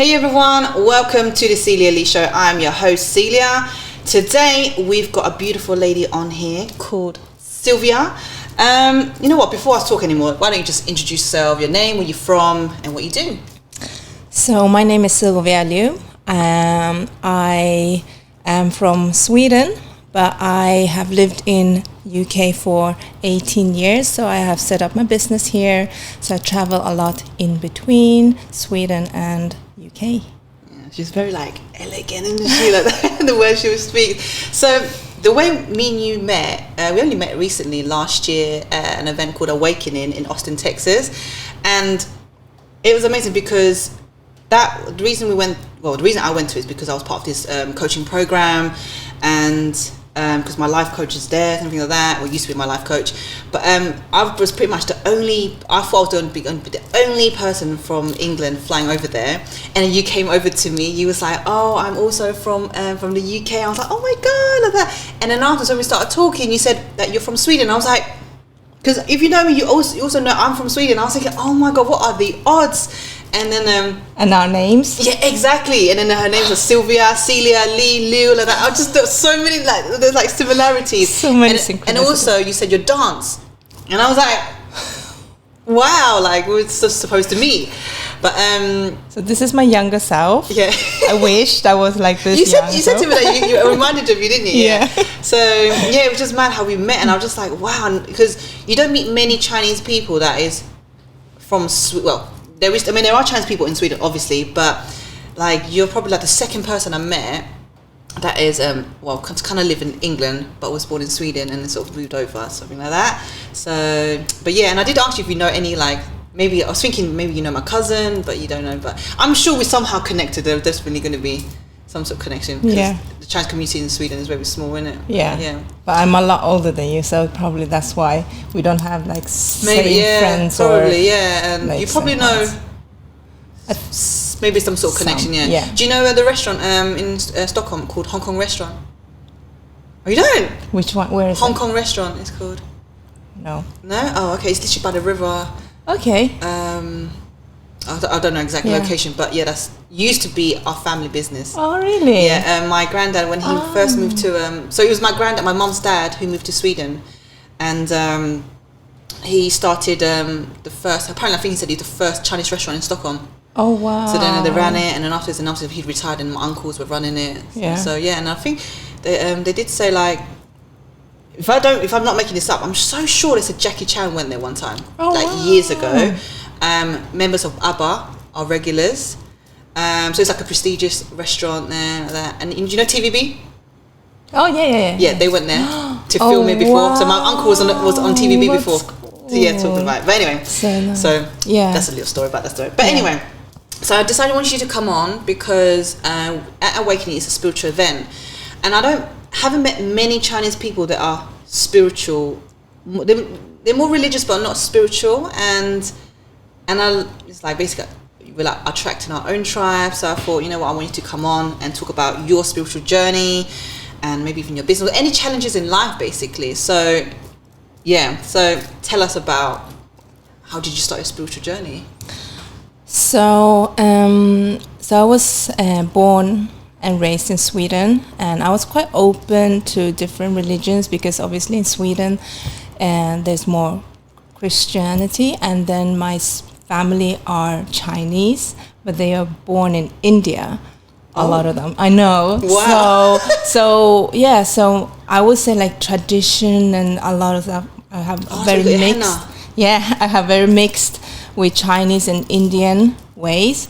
Hey everyone, welcome to the Sylvia Liu show. I'm your host Cilia. Today we've got a beautiful lady on here called Sylvia. You know what, before I talk anymore, why don't you just introduce yourself, your name, where you're from and what you do. So my name is Sylvia Liu. I am from Sweden, but I have lived in UK for 18 years, so I have set up my business here. So I travel a lot in between Sweden and UK. Yeah, she's very elegant, isn't she? The way she would speak. So the way me and you met, we only met recently last year at an event called Awakening in Austin, Texas, and it was amazing because the reason I went to it is because I was part of this coaching program, and because my life coach is there, something like that, or used to be my life coach. But I was pretty much I thought I was going to be the only person from England flying over there. And then you came over to me, you was like, oh, I'm also from the UK. I was like, oh my God, like that. And then after, when we started talking, you said that you're from Sweden. I was like, because if you know me, you also know I'm from Sweden. I was thinking, oh my God, what are the odds? And then and our names, yeah, exactly. And then her names were Sylvia, Cilia, Liu, like that. I just there was so many there's similarities, so many synchronicities. And also you said your dance, and I was like, wow, we're just supposed to meet. But so this is my younger self. Yeah, I wish that was like this. You said to me that you reminded of you, didn't you? Yeah. So yeah, it was just mad how we met, and I was just like, wow, because you don't meet many Chinese people that is from there are Chinese people in Sweden, obviously, but you're probably the second person I met that is kind of live in England but was born in Sweden and then sort of moved over, something like that. So, but yeah, and I did ask you if you know any maybe I was thinking maybe you know my cousin, but you don't know. But I'm sure we're somehow connected. There's definitely going to be some sort of connection. Yeah. The Chinese community in Sweden is very small, isn't it? Yeah. Yeah. But I'm a lot older than you, so probably that's why we don't have same friends probably, or and you probably know maybe some sort of connection. Yeah. Do you know the restaurant in Stockholm called Hong Kong Restaurant? Oh, you don't? Which one? Where is Hong it? Kong Restaurant it's called. No. Oh, okay. It's literally by the river. Okay. I don't know exactly location, but yeah, that's used to be our family business. Oh, really? Yeah. My granddad, when he first moved to, so it was my mum's dad who moved to Sweden, and he started the first. Apparently, I think he said he's the first Chinese restaurant in Stockholm. Oh wow! So then they ran it, and then after he retired, and my uncles were running it. Yeah. So yeah, and I think they did say if I'm not making this up, I'm so sure they said Jackie Chan went there one time, years ago. Members of ABBA are regulars, so it's a prestigious restaurant there. And do you know TVB? Oh yeah. Yeah, they went there to film it before. Wow. So my uncle was on TVB before. Cool. So yeah, talking about it. But anyway, so yeah, that's a little story about that story. But anyway, so I decided I wanted you to come on because at Awakening is a spiritual event, and haven't met many Chinese people that are spiritual. They're more religious but not spiritual, and it's basically we're attracting our own tribe. So I thought, you know what, I want you to come on and talk about your spiritual journey and maybe even your business or any challenges in life, basically. So yeah, so tell us about how did you start your spiritual journey? So I was born and raised in Sweden, and I was quite open to different religions because obviously in Sweden there's more Christianity, and then my family are Chinese, but they are born in India. A lot of them, I know. Wow. So I would say tradition and a lot of that I have very mixed. Yeah, I have very mixed with Chinese and Indian ways,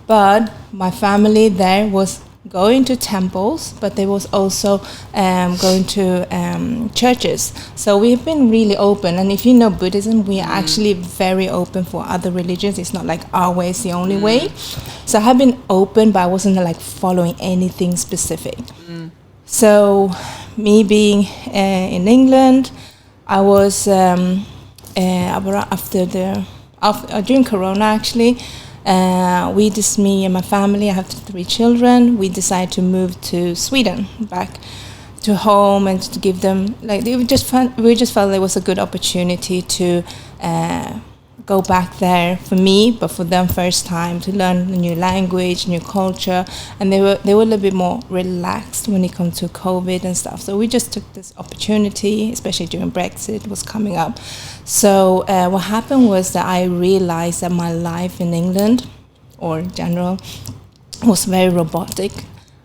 but my family there was going to temples, but they was also going to churches. So we've been really open, and if you know Buddhism, we are actually very open for other religions. It's not our way is the only way. So I have been open, but I wasn't following anything specific. So me being in England, I was during Corona actually. Me and my family, I have 3 children, we decided to move to Sweden, back to home, and to give them, we just felt it was a good opportunity to go back there for me, but for them first time to learn a new language, new culture, and they were a little bit more relaxed when it comes to COVID and stuff. So we just took this opportunity, especially during Brexit was coming up. So what happened was that I realized that my life in England, or in general, was very robotic.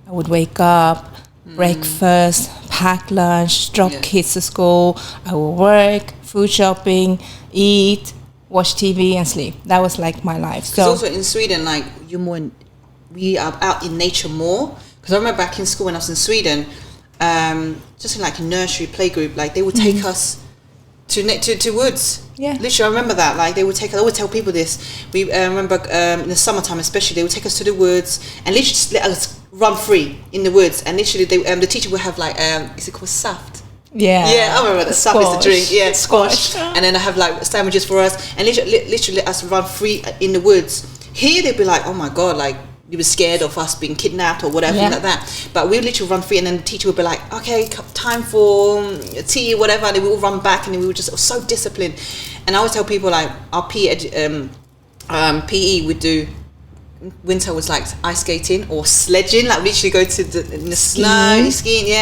I would wake up, breakfast, pack lunch, drop kids to school. I would work, food shopping, eat, watch TV and sleep. That was like my life. So also in Sweden, like we are out in nature more. Because I remember back in school when I was in Sweden, just in like a nursery playgroup, like they would take us to woods. Yeah. Literally, I remember that. Like they would take. I would tell people this. We remember in the summertime, especially, they would take us to the woods and literally just let us run free in the woods. And literally, the teacher would have like, is it called saft? Yeah, I remember that. Saft is the drink. Yeah, squash. And then I have like sandwiches for us, and literally let us run free in the woods. Here they'd be like, oh my god, like you were scared of us being kidnapped or whatever like that. But we would literally run free, and then the teacher would be like, okay, time for tea or whatever, and then we all run back, and then we were just so disciplined. And I always tell people like our PE would do. Winter was like ice skating or sledging, like we literally go to in the snow, skiing,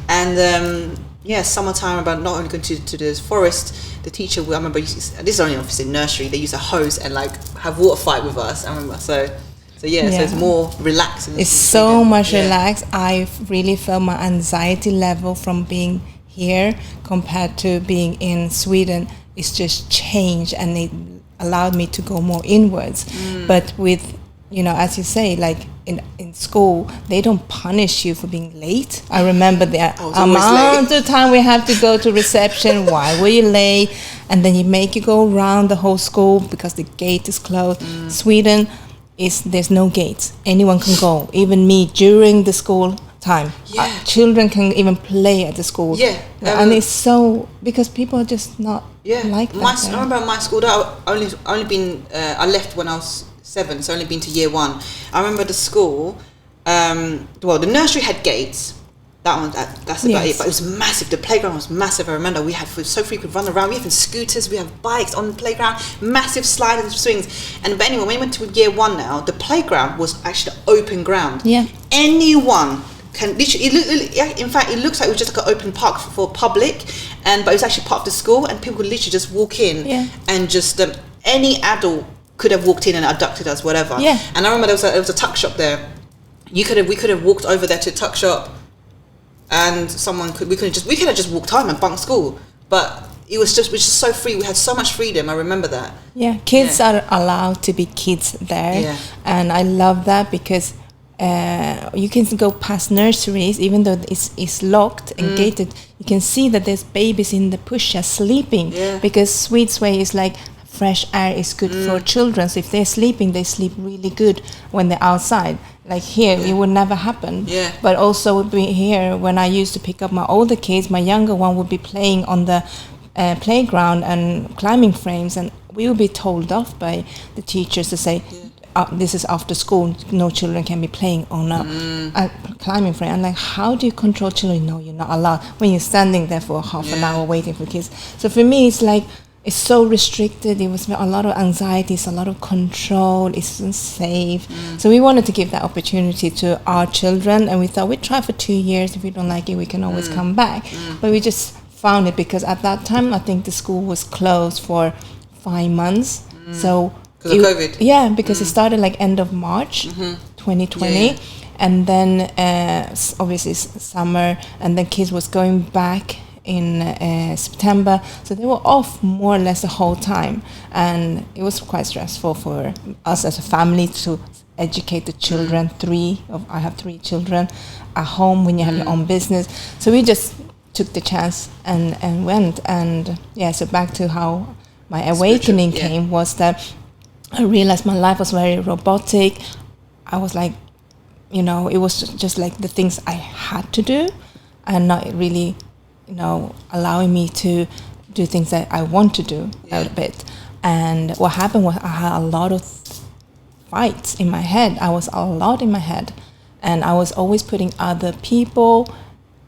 and summertime, about not only going to the forest. The teacher, I remember, this is only obviously in nursery, they use a hose and like have water fight with us. I remember, so it's more relaxed. It's so much relaxed. I really felt my anxiety level from being here compared to being in Sweden. It's just changed, and it allowed me to go more inwards. But with, as you say, like in school, they don't punish you for being late. I remember the amount of time we have to go to reception. Why were you late? And then you make you go around the whole school because the gate is closed. Sweden there's no gates. Anyone can go, even me during the school time. Children can even play at the school. And it's so, because people are just not like that. I remember my school, I left when I was 7, so only been to year 1. I remember the school, the nursery had gates. That's about it, but it was massive. The playground was massive. I remember we could run around. We have scooters, we have bikes on the playground, massive sliding swings. But anyway, when we went to year 1 now, the playground was actually open ground. Anyone can literally, in fact, it looks like it was just like an open park for public, but it was actually part of the school, and people could literally just walk in and just any adult could have walked in and abducted us, whatever. And I remember there was a tuck shop there. We could have walked over there to a tuck shop, and we could have just walked home and bunked school. But it was just so free. We had so much freedom. I remember that. Kids are allowed to be kids there, and I love that because you can go past nurseries, even though it's locked and gated. You can see that there's babies in the pusher sleeping, because Swedes way is like fresh air is good for children. So if they're sleeping, they sleep really good when they're outside. Like here, it would never happen. But also would be here when I used to pick up my older kids, my younger one would be playing on the playground and climbing frames, and we would be told off by the teachers to say, this is after school, no children can be playing on a climbing frame. And like, how do you control children? No, you're not allowed when you're standing there for half an hour waiting for kids. So for me, it's like, it's so restricted. It was a lot of anxiety, it's a lot of control, it's unsafe. So we wanted to give that opportunity to our children, and we thought we'd try for 2 years. If we don't like it, we can always come back. But we just found it because at that time, I think the school was closed for 5 months. So because of COVID? Yeah, because it started like end of March 2020. And then obviously it's summer, and then kids was going back in September, so they were off more or less the whole time, and it was quite stressful for us as a family to educate the children. I have 3 children at home when you have your own business, so we just took the chance and went. And so back to how my awakening came was that I realized my life was very robotic. I was like, it was just like the things I had to do, and not really allowing me to do things that I want to do a bit. And what happened was I had a lot of fights in my head. I was a lot in my head, and I was always putting other people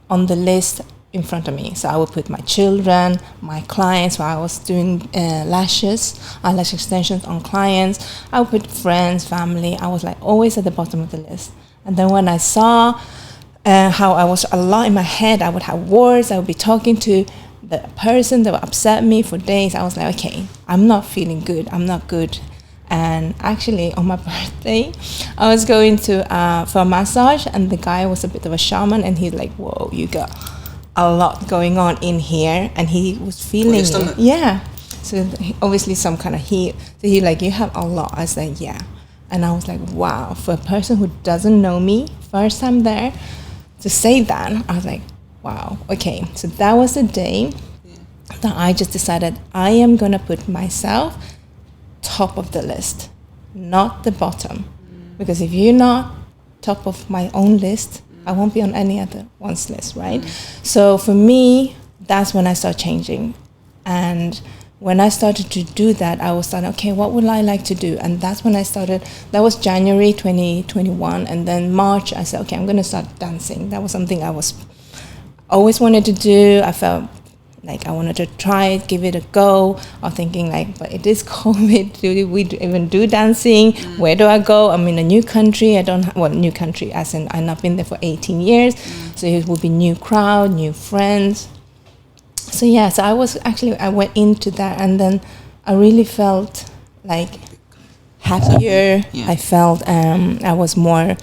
on the list in front of me. So I would put my children, my clients, while I was doing lashes, eyelash extensions on clients. I would put friends, family. I was like always at the bottom of the list. And then when I saw how I was a lot in my head, I would have words, I would be talking to the person that would upset me for days. I was like, okay, I'm not feeling good. I'm not good. And actually, on my birthday, I was going to for a massage, and the guy was a bit of a shaman, and he's like, whoa, you got a lot going on in here. And he was feeling it. Yeah. So obviously some kind of heat. So he like, you have a lot. I was like, yeah. And I was like, wow, for a person who doesn't know me, first time there, to say that, I was like, wow, okay. So that was the day that I just decided I am going to put myself top of the list, not the bottom. Because if you're not top of my own list, I won't be on any other one's list, right? So for me, that's when I started changing. And when I started to do that, I was like, okay, what would I like to do? And that's when I started. That was January 2021. And then March, I said, okay, I'm going to start dancing. That was something I was always wanted to do. I felt like I wanted to try it, give it a go. I was thinking like, but it is COVID. Do we even do dancing? Where do I go? I'm in a new country. New country as in I've not been there for 18 years. So it will be new crowd, new friends. So yeah, so I went into that, and then I really felt like happier. Yeah. I felt I was more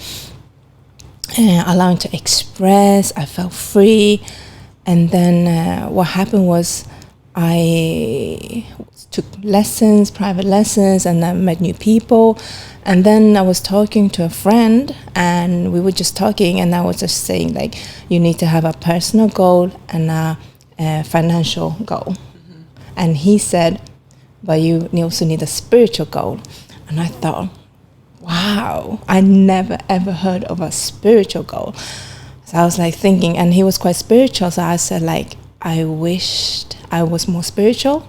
allowed to express. I felt free. And then what happened was I took lessons, private lessons, and I met new people. And then I was talking to a friend, and we were just talking, and I was just saying like, you need to have a personal goal and a financial goal. And he said, but you also need a spiritual goal. And I thought, wow, I never ever heard of a spiritual goal. So I was like thinking, and he was quite spiritual. So I said like, I wished I was more spiritual.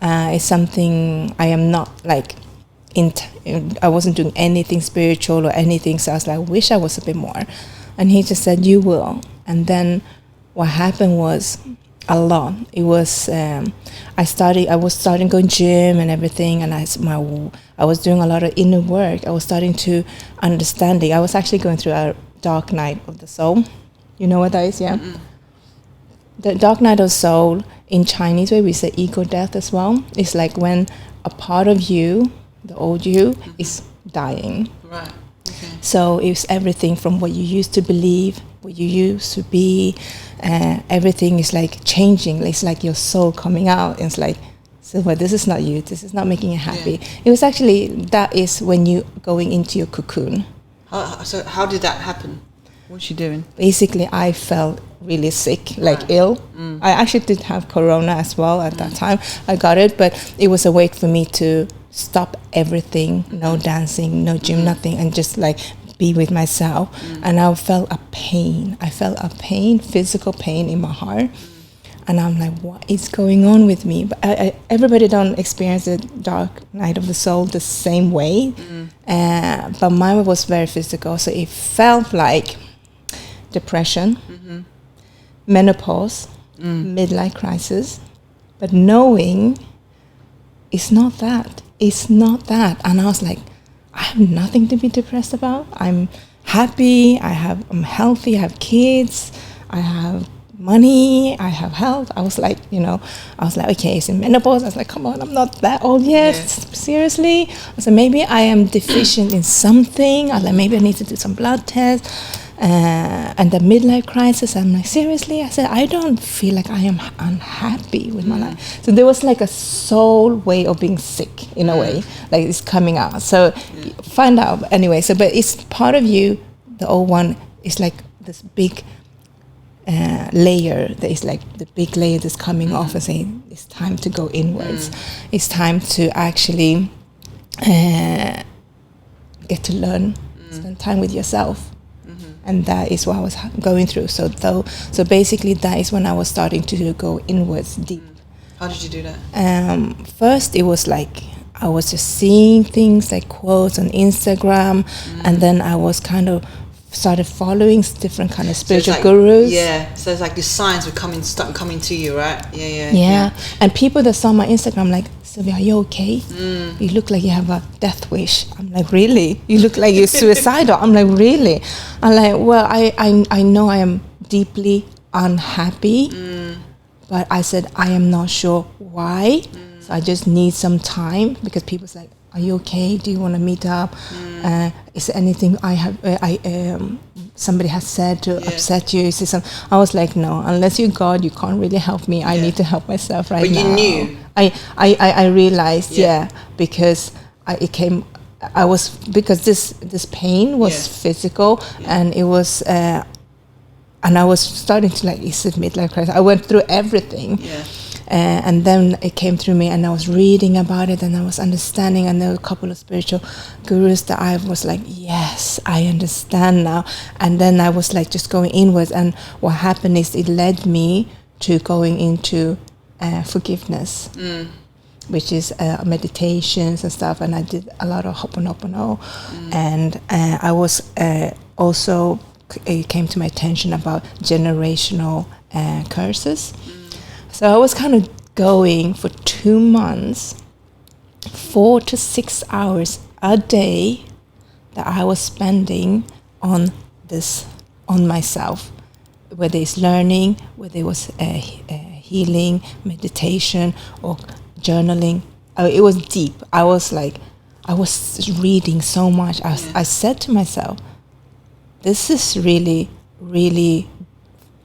It's something I am not like, I wasn't doing anything spiritual or anything. So I was like, I wish I was a bit more. And he just said, you will. And then what happened was a lot. It was, I was starting going gym and everything. And I was doing a lot of inner work. I was starting to understand it. I was actually going through a dark night of the soul. You know what that is, yeah? Mm-mm. The dark night of soul, in Chinese way, we say ego death as well. It's like when a part of you, the old you, is dying. Right. Okay. So it's everything from what you used to believe, what you used to be. Everything is like changing. It's like your soul coming out. It's like, Sylvia, this is not you. This is not making you happy. Yeah. It was actually, that is when you going into your cocoon. So how did that happen? What's she doing? Basically, I felt really sick, like ill. I actually did have corona as well at that time. I got it, but it was a way for me to stop everything, no dancing, no gym, nothing, and just like be with myself. And I felt a pain. I felt a pain, physical pain in my heart. And I'm like, what is going on with me? But everybody don't experience the dark night of the soul the same way. But mine was very physical. So it felt like depression, menopause, midlife crisis. But knowing it's not that. It's not that. And I was like, I have nothing to be depressed about. I'm happy. I'm healthy. I have kids. I have money, I have health. I was like, okay, it's in menopause. I was like, come on, I'm not that old yet. Yeah. Seriously? I said, maybe I am deficient in something. I was like, maybe I need to do some blood tests. And the midlife crisis, I'm like, seriously? I said, I don't feel like I am unhappy with my life. So there was like a soul way of being sick in a way, like it's coming out. So find out anyway. So, but it's part of you, the old one, is like this big layer that is like the big layer that's coming off and saying it's time to go inwards. It's time to actually get to learn, spend time with yourself. And that is what I was going through. So basically that is when I was starting to go inwards deep. How did you do that? First it was like I was just seeing things like quotes on Instagram, and then I was kind of started following different kind of spiritual like, gurus. Yeah, so it's like the signs were coming to you, right? Yeah. And people that saw my Instagram like, Sylvia, are you okay? You look like you have a death wish. I'm like, really? You look like you're suicidal. I'm like, really? I'm like, well, I know I am deeply unhappy, but I said I am not sure why. So I just need some time, because people's like, are you okay? Do you want to meet up? Is there anything somebody has said to upset you? Is there I was like, no, unless you're God, you can't really help me. I need to help myself right now. But you knew. I realized, because because this pain was physical, and it was, and I was starting to like, is it midlife crisis? I went through everything. And then it came through me, and I was reading about it, and I was understanding, and there were a couple of spiritual gurus that I was like, yes, I understand now. And then I was like just going inwards, and what happened is it led me to going into forgiveness, which is meditations and stuff, and I did a lot of Ho'oponopono, and I was also, it came to my attention about generational curses. So I was kind of going for 2 months, 4 to 6 hours a day that I was spending on this, on myself, whether it's learning, whether it was healing, meditation, or journaling. It was deep. I was reading so much. I said to myself, this is really, really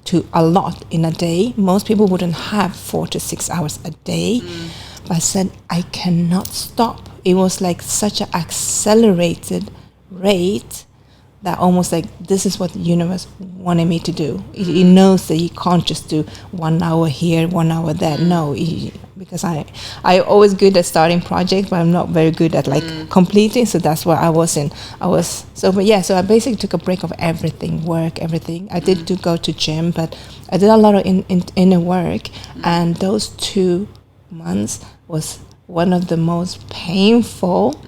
to a lot in a day. Most people wouldn't have 4 to 6 hours a day. But I said, I cannot stop. It was like such an accelerated rate that almost like this is what the universe wanted me to do. It knows that you can't just do 1 hour here, 1 hour there. No, because I always good at starting projects, but I'm not very good at like completing. So that's where I was in. So I basically took a break of everything, work, everything. I did go to gym, but I did a lot of inner work. And those 2 months was one of the most painful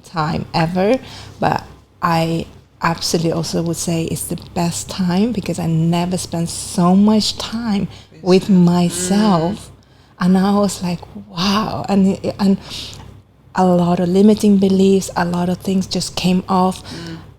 time ever. But I absolutely also would say it's the best time, because I never spent so much time with myself. And I was like, wow. And a lot of limiting beliefs, a lot of things just came off.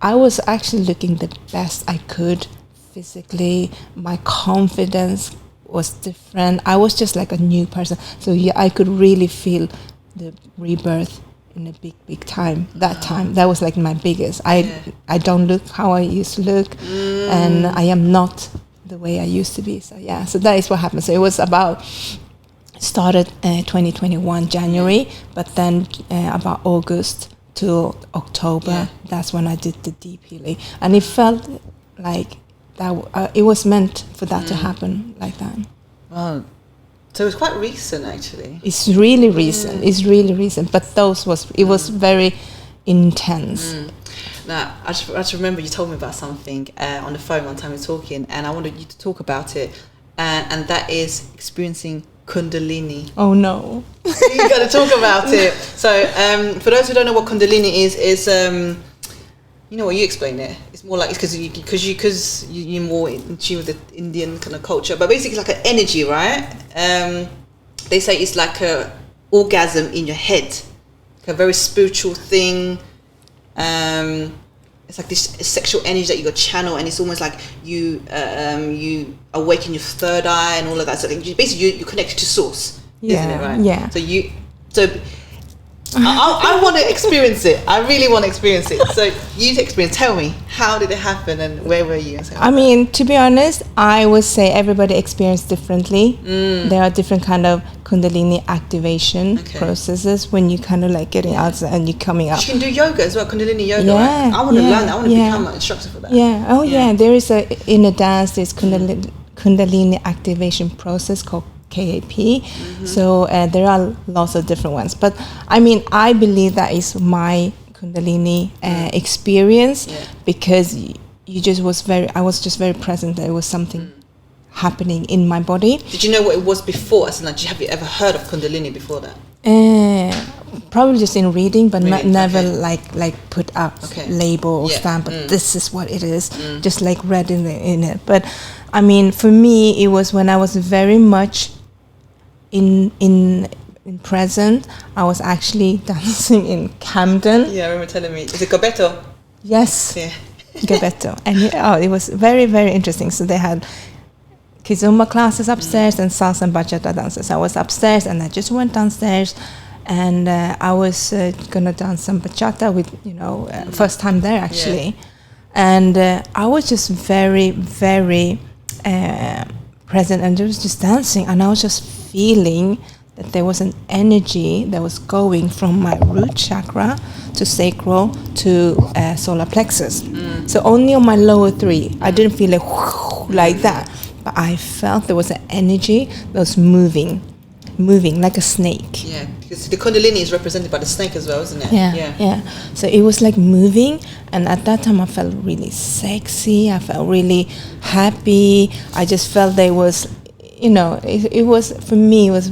I was actually looking the best I could physically. My confidence was different. I was just like a new person. So I could really feel the rebirth in a big time. That was like my biggest. I don't look how I used to look, and I am not the way I used to be. So so that is what happened. So it was started 2021 January, but then about August to October, that's when I did the deep healing, and it felt like that it was meant for that to happen like that. Wow. So it was quite recent, actually. It's really recent. It's really recent. But it was very intense. Now, I just remember you told me about something on the phone one time we were talking, and I wanted you to talk about it, and that is experiencing Kundalini. Oh no! You got to talk about it. So, for those who don't know what Kundalini is you know what, you explain it. It's more like, it's because you're more in tune with the Indian kind of culture, but basically it's like an energy, right? They say it's like a orgasm in your head, like a very spiritual thing. It's like this sexual energy that you got channel, and it's almost like you awaken your third eye and all of that. So basically you're connected to source, isn't it, right? Yeah. So I want to experience it. I really want to experience it. So you experience. Tell me, how did it happen, and where were you? I mean, to be honest, I would say everybody experiences differently. There are different kind of Kundalini activation processes when you kind of like getting out and you're coming up. You can do yoga as well, Kundalini yoga. Right? I want to learn that. I want to become an instructor for that. There is in a dance, there's Kundalini activation process called KAP. So there are lots of different ones, but I mean, I believe that is my Kundalini experience, because I was just very present. There was something happening in my body. Did you know what it was before? Have you ever heard of Kundalini before that? probably just in reading, but Really? never Okay. like put up label or stamp. But this is what it is. Just like read in it. But I mean, for me, it was when I was very much in present. I was actually dancing in Camden. Yeah, I remember telling me. Is it Gobeto? Yes. Yeah. Gobeto. And it was very, very interesting. So they had kizomba classes upstairs and salsa and bachata dances. I was upstairs and I just went downstairs, and I was gonna dance some bachata with, first time there actually. And I was just very, very present, and I was just dancing, and I was just feeling that there was an energy that was going from my root chakra to sacral to solar plexus. So only on my lower three, I didn't feel like that, but I felt there was an energy that was moving like a snake. Yeah, because the Kundalini is represented by the snake as well, isn't it? Yeah. So it was like moving, and at that time I felt really sexy. I felt really happy. I just felt there was, it was, for me, it was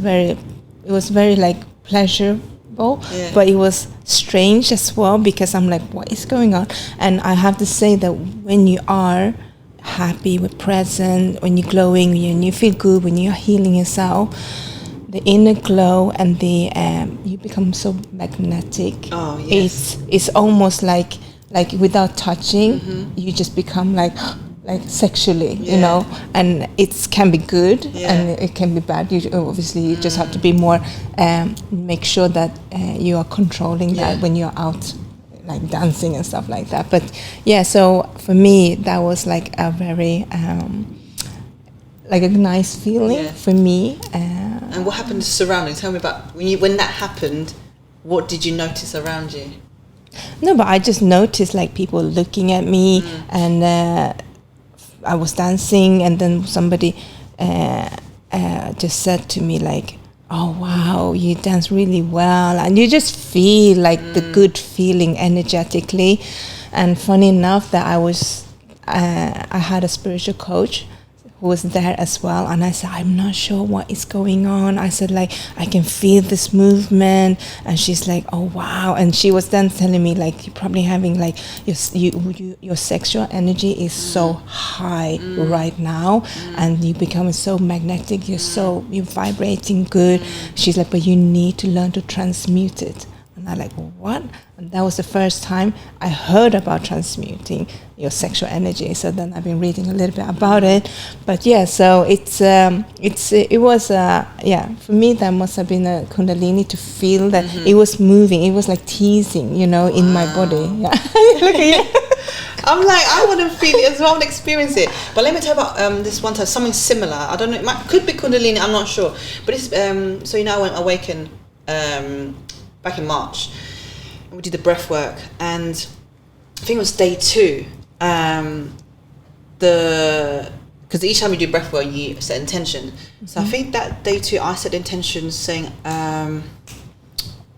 very like pleasurable, but it was strange as well, because I'm like, what is going on? And I have to say that when you are happy, with present, when you're glowing, when you feel good, when you're healing yourself, the inner glow and the you become so magnetic. Oh, yes. It's almost like without touching, you just become like sexually, and it can be good and it can be bad. You just have to be more make sure that you are controlling that when you're out like dancing and stuff like that. But so for me that was like a very like a nice feeling for me. And what happened to surroundings? Tell me about when that happened. What did you notice around you? No, but I just noticed like people looking at me, and I was dancing, and then somebody just said to me like, "Oh wow, you dance really well," and you just feel like the good feeling energetically. And funny enough, that I had a spiritual coach who was there as well, and I said, I'm not sure what is going on. I said, like, I can feel this movement, and she's like, oh wow. And she was then telling me like, you're probably having like your sexual energy is so high right now, and you becoming so magnetic, you're vibrating good. She's like, but you need to learn to transmute it. And I'm like, what? And that was the first time I heard about transmuting your sexual energy. So then I've been reading a little bit about it. But so it was for me that must have been a Kundalini, to feel that it was moving. It was like teasing, in my body. Yeah. Look at you. I'm like, I want to feel it as well and experience it. But let me tell you about this one time, something similar. I don't know, could be Kundalini, I'm not sure. But it's so I went Awaken back in March. We did the breath work, and I think it was day 2. Because each time you do breath work, you set intention. So I think that day 2, I set intention saying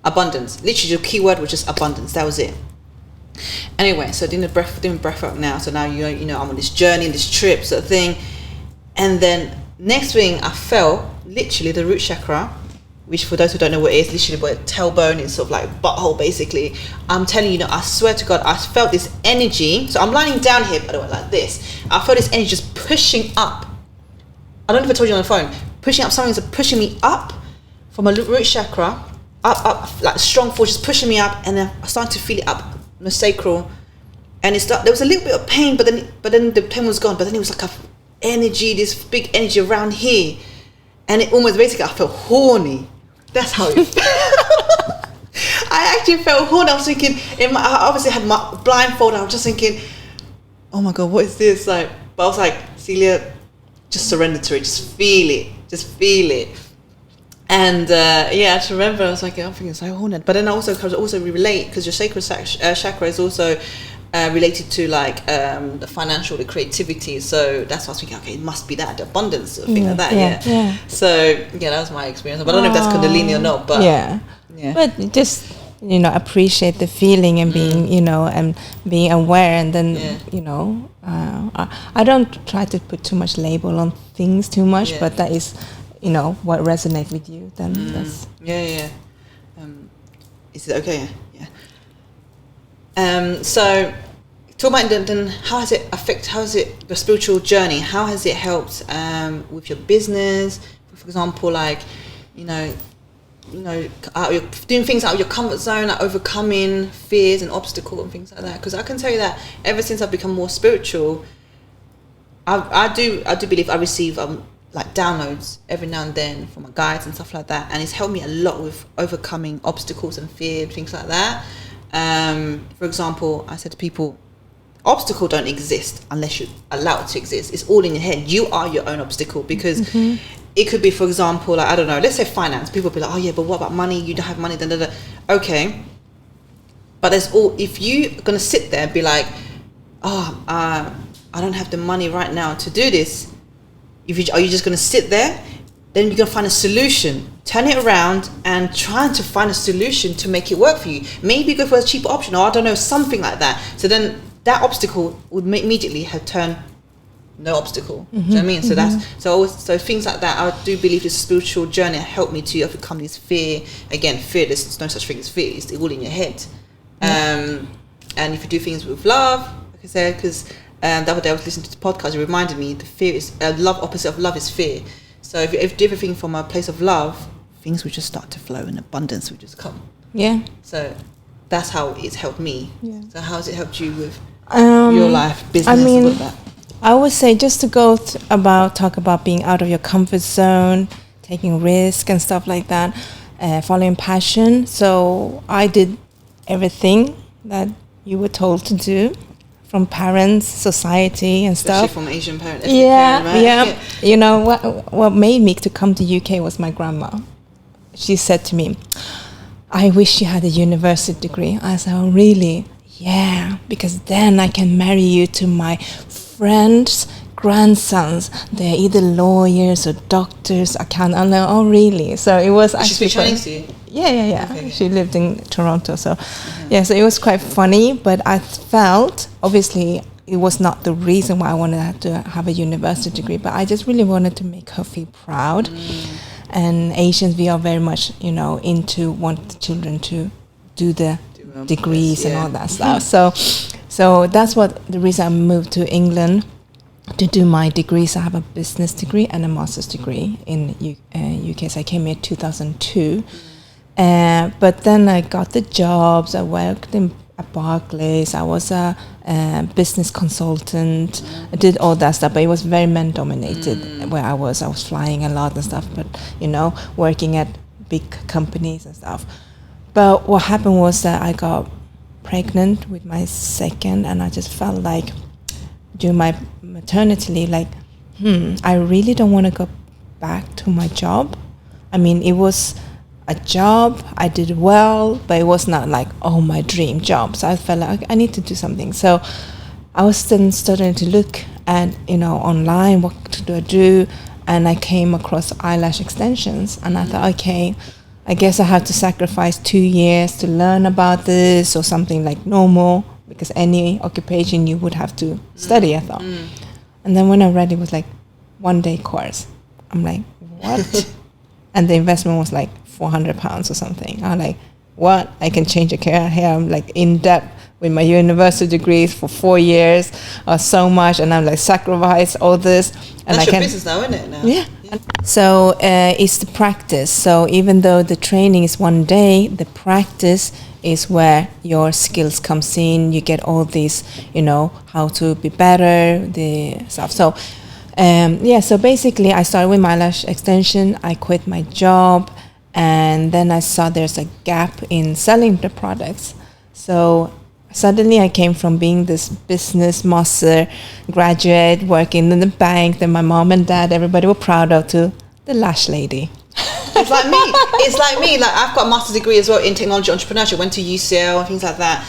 abundance. Literally, the key word was just abundance. That was it. Anyway, so doing breath work now. So now I'm on this journey, this trip sort of thing. And then next thing, I felt literally the root chakra, which for those who don't know what it is, literally where tailbone is sort of like butthole basically. I'm telling you, I swear to God, I felt this energy. So I'm lying down here, by the way, like this. I felt this energy just pushing up. I don't know if I told you on the phone. Pushing up, something's pushing me up from my root chakra, up, like strong force, just pushing me up, and then I started to feel it up the sacral. And there was a little bit of pain, but then the pain was gone. But then it was like energy, this big energy around here. And it almost, basically, I felt horny. That's how it felt. I actually felt horny. I was thinking, I obviously had my blindfold. I was just thinking, oh my God, what is this? Like, but I was like, Cilia, just surrender to it. Just feel it. Just feel it. And I just remember, I was like, I'm feeling so horny. But then I also relate, because your sacral chakra is also related to like the financial, the creativity. So that's why I was thinking, okay, it must be that, the abundance, or thing like that. Yeah. So that was my experience. But I don't know if that's Kundalini or not. But yeah. But just appreciate the feeling and being and being aware, and then I don't try to put too much label on things too much, but that is what resonates with you. Then that's Is it okay? Yeah. So talk about then how has it your spiritual journey? How has it helped with your business? For example, like, doing things out of your comfort zone, like overcoming fears and obstacles and things like that. Because I can tell you that ever since I've become more spiritual, I do believe I receive like downloads every now and then from my guides and stuff like that, and it's helped me a lot with overcoming obstacles and fear and things like that. For example, I said to people, obstacle don't exist unless you allow it to exist. It's all in your head. You are your own obstacle, because it could be, for example, like, I don't know, let's say finance. People will be like, oh yeah, but what about money? You don't have money. Okay, but if you're gonna sit there and be like, I don't have the money right now to do this. Are you just going to sit there? Then you're going to find a solution. Turn it around and trying to find a solution to make it work for you. Maybe go for a cheaper option, or I don't know, something like that. So then that obstacle would immediately have turned no obstacle. Do you know what I mean? So so things like that. I do believe this spiritual journey helped me to overcome this fear. Again, fear. There's no such thing as fear. It's all in your head. And if you do things with love, like I said, because the other day I was listening to the podcast, it reminded me the fear is love. Opposite of love is fear. So if you do everything from a place of love, things will just start to flow and abundance will just come. Yeah. So that's how it's helped me. Yeah. So how has it helped you with your life, business, and all that? I would say just to talk about being out of your comfort zone, taking risk and stuff like that, following passion. So I did everything that you were told to do, from parents, society, and Especially stuff. from Asian parents. Yeah, Parent, right? You know what made me to come to UK was my grandma. She said to me, "I wish you had a university degree." I said, "Oh, really?" "Yeah, because then I can marry you to my friends' grandsons. They're either lawyers or doctors, accountant." I'm like, "Oh, really?" So it was actually. She speaks Chinese to you? Yeah. Okay. She lived in Toronto, so so it was quite funny. But I felt, obviously, it was not the reason why I wanted to have a university degree, but I just really wanted to make her feel proud. And Asians, we are very much, into want children to do the degrees and all that stuff. So that's the reason I moved to England to do my degrees. I have a business degree and a master's degree in UK. So I came here 2002. But then I got the jobs. I worked at Barclays. I was a business consultant. I did all that stuff, but it was very men-dominated where I was. I was flying a lot and stuff, but, working at big companies and stuff. But what happened was that I got pregnant with my second, and I just felt like during my maternity leave, I really don't want to go back to my job. I mean, it was a job, I did well, but it was not like, my dream job. So I felt like I need to do something. So I was then starting to look at, online, what do I do? And I came across eyelash extensions, and I thought, okay, I guess I have to sacrifice 2 years to learn about this, or something like normal, because any occupation you would have to study, I thought. And then when I read, it was like 1 day course. I'm like, what? And the investment was like £400 or something. I'm like, what? I can change a career here. I'm like in debt with my university degrees for 4 years or so much, and I'm like sacrifice all this. And that's your business now, isn't it? Now? Yeah. So it's the practice. So even though the training is 1 day, the practice is where your skills comes in. You get all these, how to be better, the stuff. So so basically I started with my lash extension. I quit my job, and then I saw there's a gap in selling the products. So suddenly I came from being this business master graduate working in the bank that my mom and dad, everybody were proud of, to the lash lady. It's like me. Like, I've got a master's degree as well in technology entrepreneurship. Went to UCL and things like that.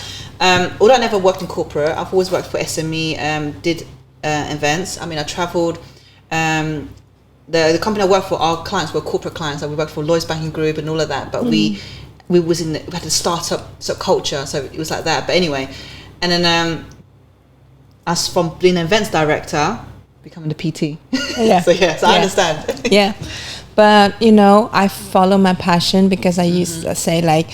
Although I never worked in corporate, I've always worked for SME. Did events. I mean, I travelled. The company I worked for, our clients were corporate clients. Like, we worked for Lloyds Banking Group and all of that. But we had a startup sort of culture, so it was like that. But anyway, and then as from being an events director, becoming the PT. Yeah. so I understand. Yeah. But, I follow my passion, because I used to say, like,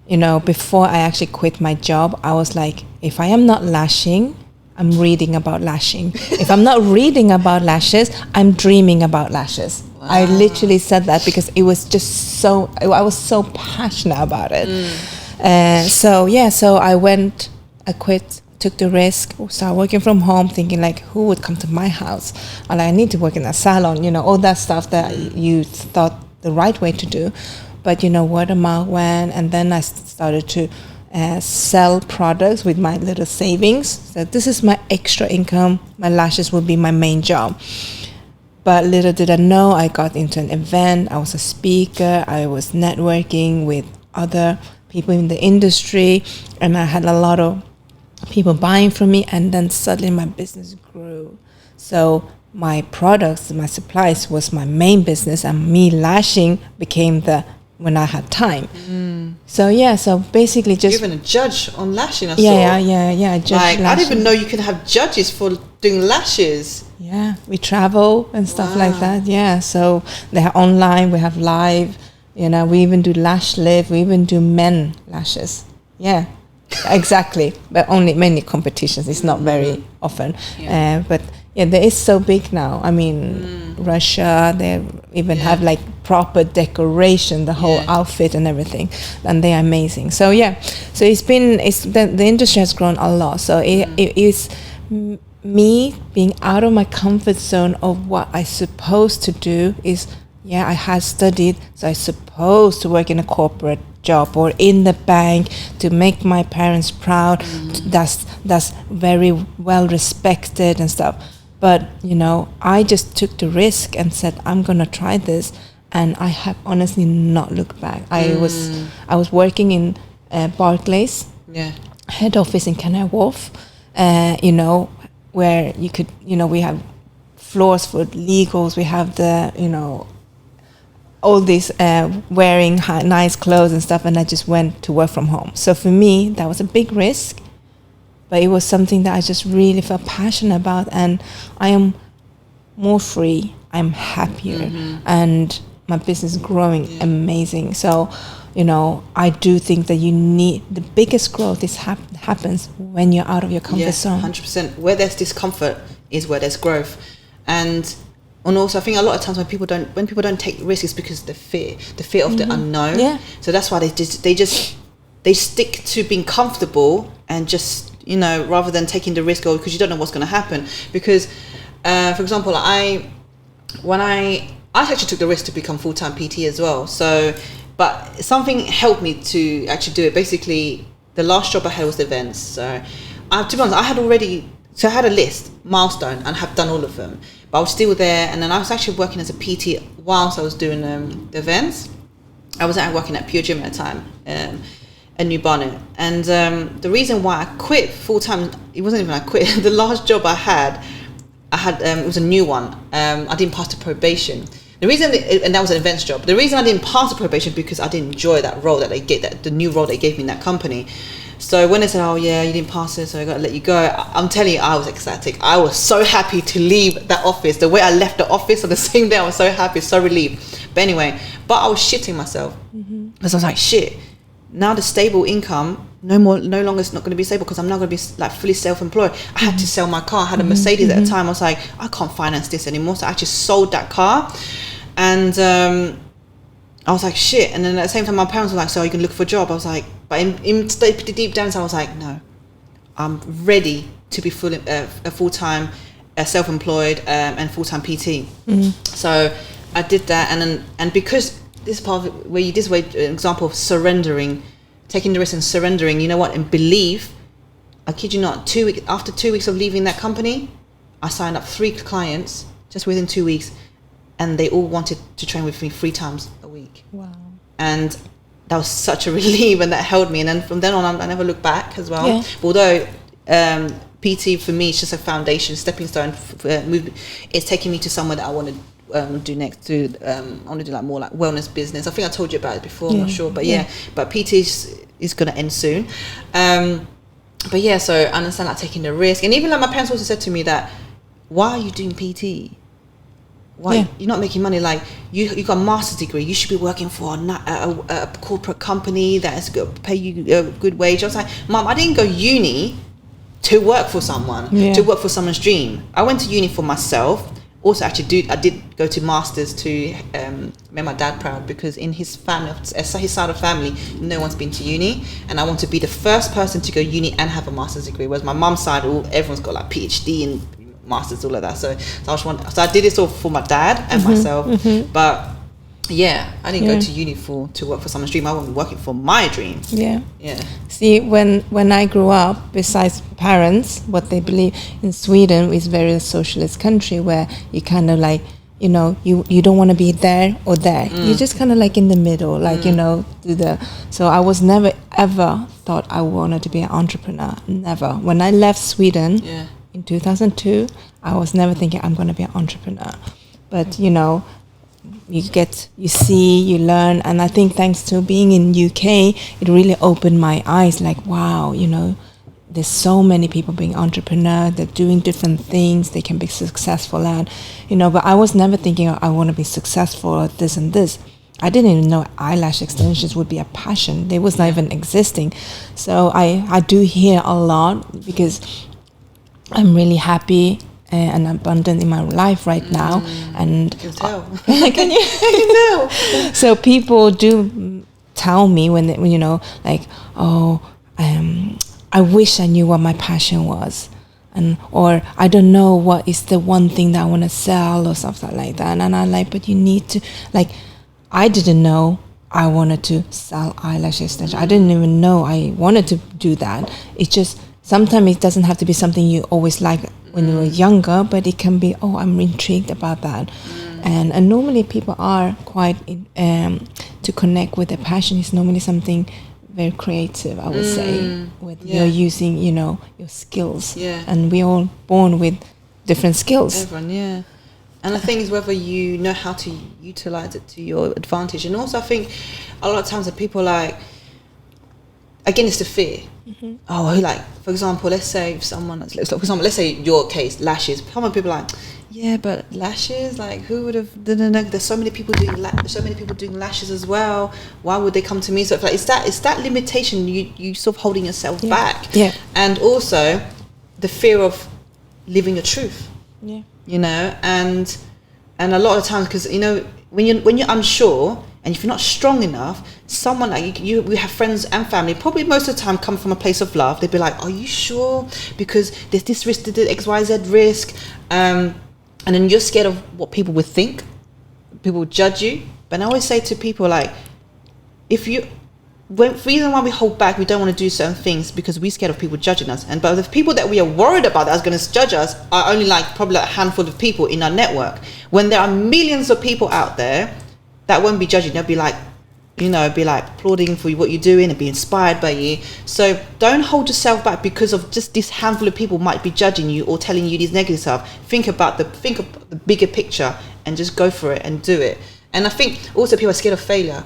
before I actually quit my job, I was like, if I am not lashing, I'm reading about lashing. If I'm not reading about lashes, I'm dreaming about lashes. Wow. I literally said that because it was just I was so passionate about it. So I quit, took the risk, started working from home, thinking like, who would come to my house? And I need to work in a salon, all that stuff that you thought the right way to do. But word of mouth went, and then I started to sell products with my little savings. So this is my extra income. My lashes will be my main job. But little did I know, I got into an event. I was a speaker. I was networking with other people in the industry, and I had a lot of people buying from me. And then suddenly my business grew. So my products, my supplies was my main business, and me lashing became when I had time. So basically just... You're even a judge on lashing, I saw. Yeah, I judge lashing. I didn't even know you could have judges for doing lashes. Yeah, we travel and stuff like that. Yeah, so they have online, we have live, we even do lash lift, we even do men lashes. Yeah, exactly. But mainly competitions. It's not very often. Yeah. But yeah, there is so big now. I mean, Russia, they even have like proper decoration, the whole outfit and everything, and they are amazing. So so the industry has grown a lot. So it is me being out of my comfort zone of what I supposed to do is, I had studied, so I supposed to work in a corporate job or in the bank to make my parents proud. That's very well respected and stuff. But I just took the risk and said, I'm gonna try this, and I have honestly not looked back. I was working in Barclays, head office in Canary Wharf, where you could, we have floors for legals, we have the, all these wearing nice clothes and stuff, and I just went to work from home. So for me, that was a big risk, but it was something that I just really felt passionate about, and I am more free, I'm happier, and my business is growing amazing. So, I do think that the biggest growth happens when you're out of your comfort zone. 100%. Where there's discomfort is where there's growth. And also I think a lot of times when people don't take risks, it's because the fear of the unknown. Yeah. So that's why they stick to being comfortable and just, rather than taking the risk, because you don't know what's going to happen. Because, for example, I actually took the risk to become full-time PT as well. So, but something helped me to actually do it. Basically, the last job I had was events. So, to be honest, I had a list, milestone, and have done all of them. But I was still there, and then I was actually working as a PT whilst I was doing the events. I was working at Pure Gym at the time, in New Barnet. And the reason why I quit full-time, it wasn't even I quit. The last job I had it was a new one. I didn't pass the probation. The reason, and that was an events job. The reason I didn't pass the probation because I didn't enjoy that role the new role they gave me in that company. So when they said, "Oh yeah, you didn't pass it, so I got to let you go," I'm telling you, I was ecstatic. I was so happy to leave that office. The way I left the office on the same day, I was so happy, so relieved. But anyway, I was shitting myself because I was like, shit. Now the stable income no longer is not going to be stable because I'm not going to be like fully self-employed. I had to sell my car. I had a Mercedes at the time. I was like, I can't finance this anymore. So I just sold that car, and I was like, shit. And then at the same time, my parents were like, so you can look for a job. I was like, but in deep down, so I was like, no, I'm ready to be full-time, self-employed, and full-time PT. So I did that, and because this part of it, an example of surrendering, taking the risk and surrendering, you know what, and believe. I kid you not, after 2 weeks of leaving that company, I signed up 3 clients just within 2 weeks, and they all wanted to train with me 3 times a week. Wow. And that was such a relief, and that held me. And then from then on, I never looked back as well. Yeah. Although PT for me is just a foundation, stepping stone. It's taking me to somewhere that I want to do next. I want to do like more like wellness business. I think I told you about it before. I'm not sure, but but PT is going to end soon. But yeah, so I understand like taking the risk, and even like my parents also said to me that, why are you doing PT? Why you're not making money? Like you got a master's degree, you should be working for a corporate company that is going to pay you a good wage. I was like, Mom, I didn't go uni to work for someone, to work for someone's dream. I went to uni for myself. Also, actually, I did go to masters to make my dad proud, because in his family, his side of family, no one's been to uni, and I want to be the first person to go uni and have a master's degree. Whereas my mum's side, everyone's got like PhD and masters, all of that. So I did this all for my dad and myself. But yeah, I didn't go to uni to work for someone's dream. I wasn't working for my dream. Yeah. See, when I grew up, besides parents, what they believe in Sweden is very socialist country, where you kind of like, you know, you don't want to be there or there. You're just kind of like in the middle, like, you know, so I was never ever thought I wanted to be an entrepreneur. Never. When I left Sweden in 2002, I was never thinking I'm going to be an entrepreneur. But, you know, you see, you learn, and I think thanks to being in UK, it really opened my eyes, like, wow, you know, there's so many people being entrepreneur, they're doing different things, they can be successful at, you know, but I was never thinking I want to be successful at this and this. I didn't even know eyelash extensions would be a passion. They was not even existing. So I do hear a lot, because I'm really happy and abundant in my life right now, and you can tell. Can you? I can tell. So people do tell me when you know, like, oh, I wish I knew what my passion was, or I don't know what is the one thing that I want to sell or something like that. And I'm like, but you need to, like, I didn't know I wanted to sell eyelash extension. I didn't even know I wanted to do that. It's just sometimes it doesn't have to be something you always like when you were younger, but it can be, oh, I'm intrigued about that. And normally people are quite, to connect with their passion is normally something very creative, I would say, with you're using, you know, your skills. And we're all born with different skills. Everyone, And the thing is whether you know how to utilize it to your advantage. And also I think a lot of times that people like, again, it's the fear. Oh, like, for example, let's say let's say your case, lashes. Some people are like, yeah, but lashes, like, who would have? There's so many people doing lashes as well. Why would they come to me? So like, it's that limitation you sort of holding yourself back. And also the fear of living your truth. You know, and a lot of times, because you know, when you're unsure. And if you're not strong enough, someone like we have friends and family, probably most of the time come from a place of love. They'd be like, are you sure? Because there's this risk, the XYZ risk. And then you're scared of what people would think. People would judge you. But I always say to people, like, the reason why we hold back, we don't want to do certain things, because we're scared of people judging us. But the people that we are worried about that are going to judge us are only probably a handful of people in our network. When there are millions of people out there that won't be judging, they'll be like, you know, be like applauding for what you're doing and be inspired by you. So don't hold yourself back because of just this handful of people might be judging you or telling you these negative stuff. Think about the bigger picture and just go for it and do it. And I think also people are scared of failure.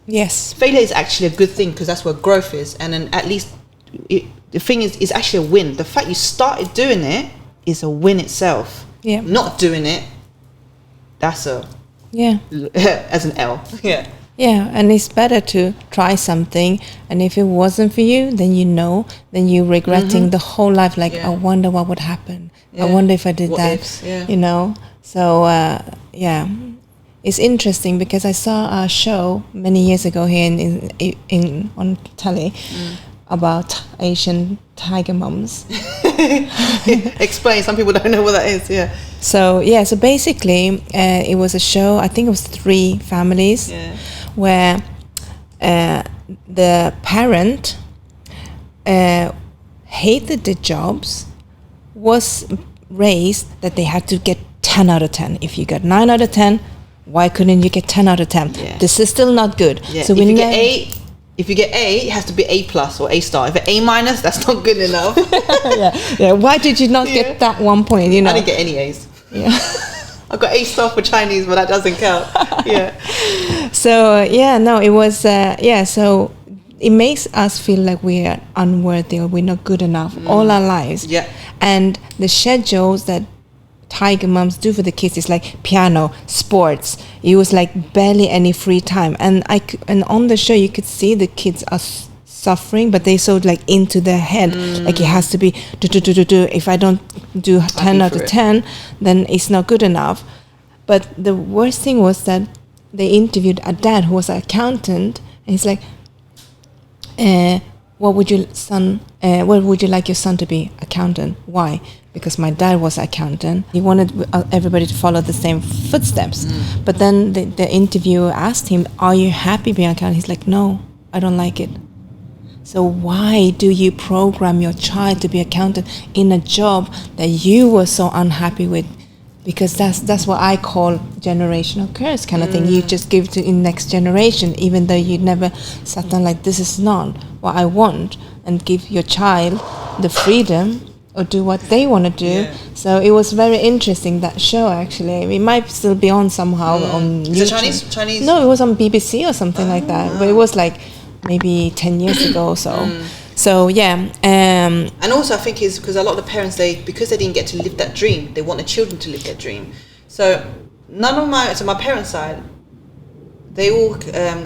Yes. Failure is actually a good thing, because that's where growth is. And then at least the thing is actually a win. The fact you started doing it is a win itself. Not doing it, that's as an L. And it's better to try something, and if it wasn't for you, then you're regretting the whole life, like, I wonder what would happen. I wonder if I did what that ifs, you know. So it's interesting, because I saw a show many years ago here in on telly about Asian tiger mums. Explain, some people don't know what that is. So basically it was a show, I think it was 3 families, where the parent hated the jobs, was raised that they had to get 10 out of 10. If you got 9 out of 10, why couldn't you get 10 out of 10? This is still not good. So if you get A, it has to be A+ or A star. If it's A-, that's not good enough. Why did you not get that 1 point? You know, I didn't get any A's. I got A star for Chinese, but that doesn't count. So it was so it makes us feel like we are unworthy or we're not good enough all our lives. And the schedules that tiger moms do for the kids is like piano, sports. It was like barely any free time, and on the show you could see the kids are suffering, but they so like into their head, like it has to be do. If I don't do 10 out of 10, then it's not good enough. But the worst thing was that they interviewed a dad who was an accountant, and he's like, what would you like your son to be? Accountant. Why? Because my dad was an accountant. He wanted everybody to follow the same footsteps. But then the interviewer asked him, are you happy being an accountant? He's like, no, I don't like it. So why do you program your child to be accountant in a job that you were so unhappy with? Because that's what I call generational curse kind of thing. You just give to in next generation, even though you never sat down like, this is not what I want, and give your child the freedom or do what they want to do. Yeah. So it was very interesting, that show, actually. It might still be on somehow on YouTube. Is it Chinese? No, it was on BBC or something like that. But it was like maybe 10 years ago or so. So yeah, and also I think is because a lot of the parents, because they didn't get to live that dream, they want the children to live their dream. So my parents' side, they all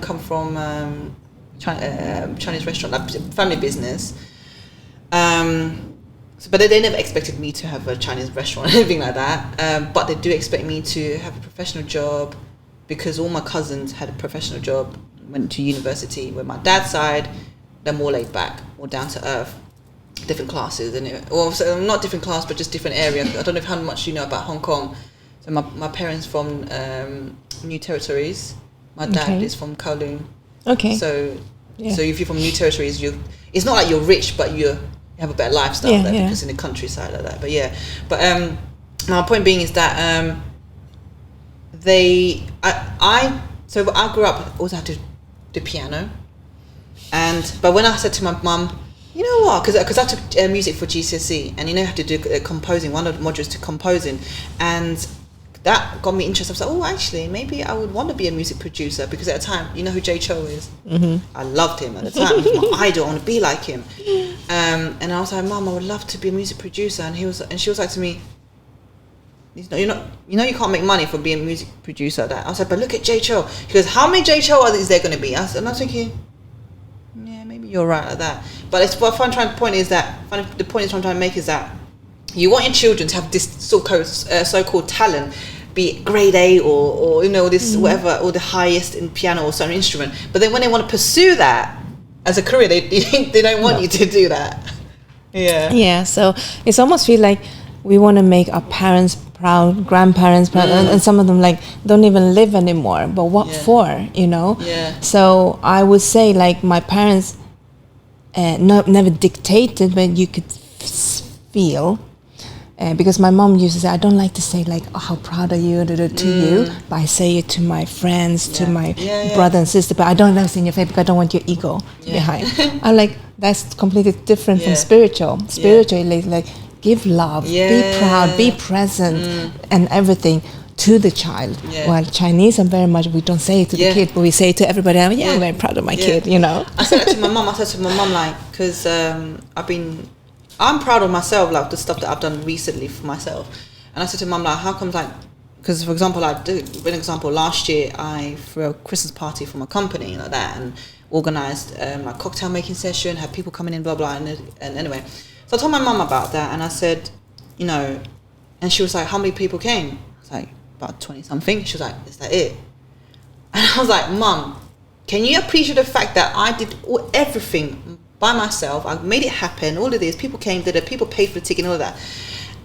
come from Chinese restaurant, like family business. But they never expected me to have a Chinese restaurant or anything like that. But they do expect me to have a professional job, because all my cousins had a professional job, went to university. Where my dad's side, they're more laid back, more down to earth, different classes, so not different class, but just different area. I don't know how much you know about Hong Kong. So my parents from New Territories. My dad is from Kowloon. Okay. So if you're from New Territories, it's not like you're rich, but you have a better lifestyle there because in the countryside like that. But my point being is that I grew up also had to do piano. But when I said to my mum, you know what, because I took music for GCSE, and you have to do composing, one of the modules to composing, and that got me interested. I was like, oh, actually, maybe I would want to be a music producer, because at the time, you know who Jay Cho is? I loved him at the time. He was my idol. I want to be like him. And I was like, Mum, I would love to be a music producer. And she was like to me, you can't make money for being a music producer. That I was like, but look at Jay Cho. She goes, how many Jay Cho is there going to be? And I was thinking, yeah, maybe you're right like that. But the point I'm trying to make is that you want your children to have this so-called talent, be it grade A or this whatever, or the highest in piano or certain instrument. But then when they want to pursue that as a career, they don't want you to do that. Yeah. Yeah. So it's almost feel like we want to make our parents proud, grandparents proud, and some of them like don't even live anymore. But what for? Yeah. So I would say like my parents never dictated, but you could feel. Because my mom used to say, I don't like to say like, oh, how proud are you to you, but I say it to my friends, to my brother and sister, but I don't like to say in your face because I don't want your ego behind. I'm like, that's completely different from spiritual. Spiritual is like, give love, be proud, be present, and everything to the child. While Chinese are very much, we don't say it to the kid, but we say it to everybody. I'm very proud of my kid, I said that to my mom. Like, because I'm proud of myself, like the stuff that I've done recently for myself. And I said to Mum, like, how comes, like, because for example, last year I threw a Christmas party for my company like that, and organised like cocktail making session, had people coming in, blah blah, and anyway, so I told my mum about that, and I said, and she was like, how many people came? I was like, about 20 something. She was like, is that it? And I was like, Mum, can you appreciate the fact that I did everything by myself? I made it happen. All of this, people came, people paid for the ticket and all that.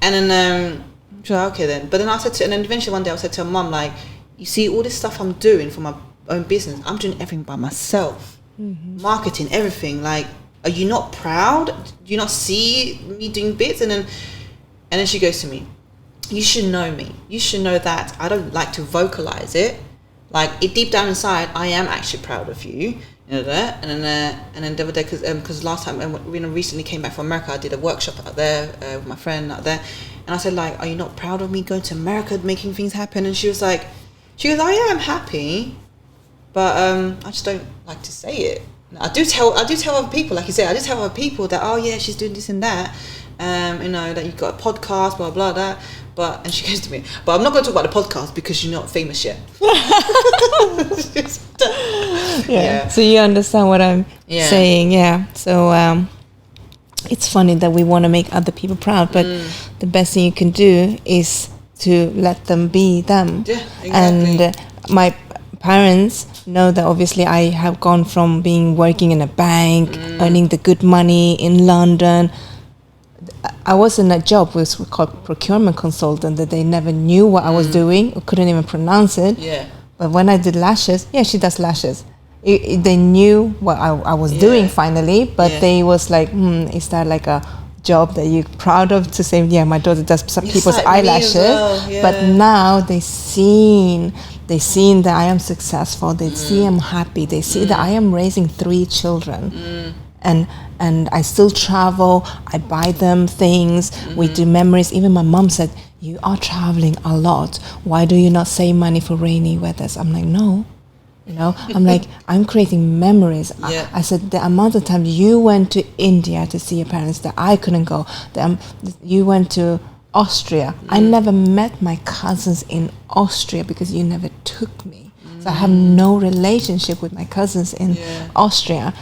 And then she was like, okay then. But then and then eventually one day I said to her, Mum, like, you see all this stuff I'm doing for my own business, I'm doing everything by myself. Marketing, everything. Like, are you not proud? Do you not see me doing bits? And then she goes to me, you should know me. You should know that I don't like to vocalize it. Like, it deep down inside, I am actually proud of you. And then the other day, because last time we recently came back from America, I did a workshop out there with my friend out there, and I said, like, are you not proud of me going to America, making things happen? And she goes, I am happy, but I just don't like to say it. I do tell other people, like you said, I do tell other people that, oh yeah, she's doing this and that, that you've got a podcast, blah blah that. and she goes to me, but I'm not going to talk about the podcast because you're not famous yet. So you understand what I'm saying. So it's funny that we want to make other people proud, but the best thing you can do is to let them be them. Exactly. And my parents know that obviously I have gone from being working in a bank, earning the good money in London. I was in a job which was called procurement consultant, that they never knew what I was doing, or couldn't even pronounce it. Yeah. But when I did lashes, she does lashes. They knew what I was doing finally, but they was like, is that like a job that you're proud of to say, my daughter does some people's like eyelashes? well. But now they seen that I am successful. They see I'm happy. They see that I am raising 3 children. And I still travel. I buy them things. We do memories. Even my mom said, you are traveling a lot. Why do you not save money for rainy weathers? I'm like, no. I'm like, I'm creating memories. I said, the amount of time you went to India to see your parents that I couldn't go. You went to Austria. I never met my cousins in Austria because you never took me. So I have no relationship with my cousins in Austria.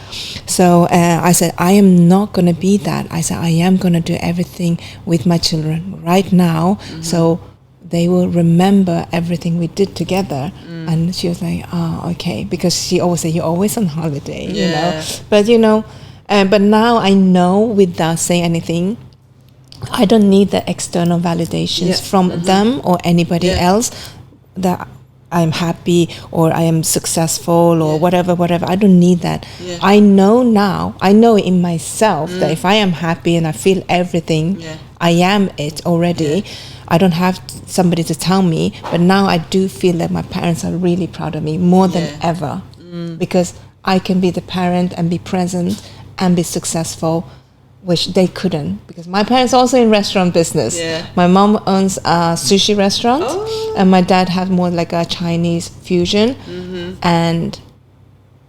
So I said, I am not going to be that. I said, I am going to do everything with my children right now. So they will remember everything we did together. And she was like, oh, okay. Because she always said, you're always on holiday, you know. But, but now I know without saying anything, I don't need the external validations from them or anybody else that I'm happy or I am successful or whatever. I don't need that. I know now, I know in myself that if I am happy and I feel everything, I am it already. I don't have somebody to tell me, but now I do feel that my parents are really proud of me more than ever, because I can be the parent and be present and be successful, which they couldn't, because my parents are also in restaurant business. My mom owns a sushi restaurant, and my dad had more like a Chinese fusion. And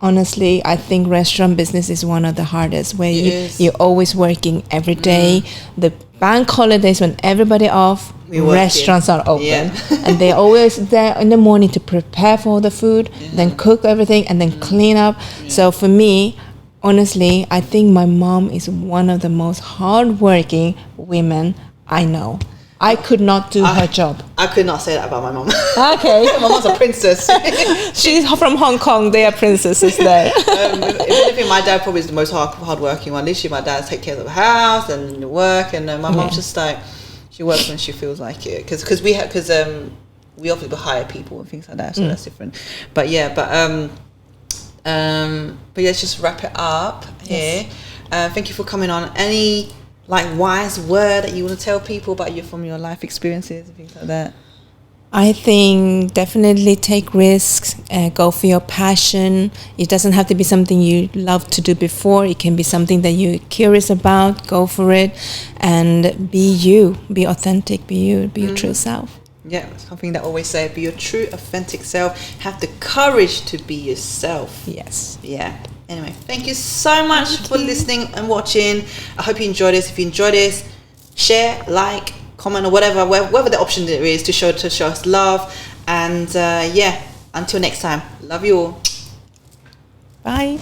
honestly, I think restaurant business is one of the hardest, where you're always working every day. The bank holidays, when everybody off, restaurants are open. And they're always there in the morning to prepare for the food, then cook everything, and then clean up. So for me, honestly, I think my mom is one of the most hardworking women I know. I could not do her job. I could not say that about my mom. Okay. My mom's a princess. She's from Hong Kong. They are princesses there. If anything, my dad probably is the most hardworking one. Literally, my dad takes care of the house and the work, and my mom's just like, she works when she feels like it. Because we obviously hire people and things like that, so that's different. But let's just wrap it up here. Thank you for coming on. Any wise word that you want to tell people about from your life experiences and things like that? I think definitely take risks, go for your passion. It doesn't have to be something you love to do before. It can be something that you're curious about. Go for it, and be you, be authentic, be you, be your true self. Yeah, something that I always say, be your true authentic self. Have the courage to be yourself. Yes. Yeah. Anyway, thank you so much for listening and watching. I hope you enjoyed this. If you enjoyed this, share, like, comment, or whatever the option there is to show us love. And until next time, love you all. Bye.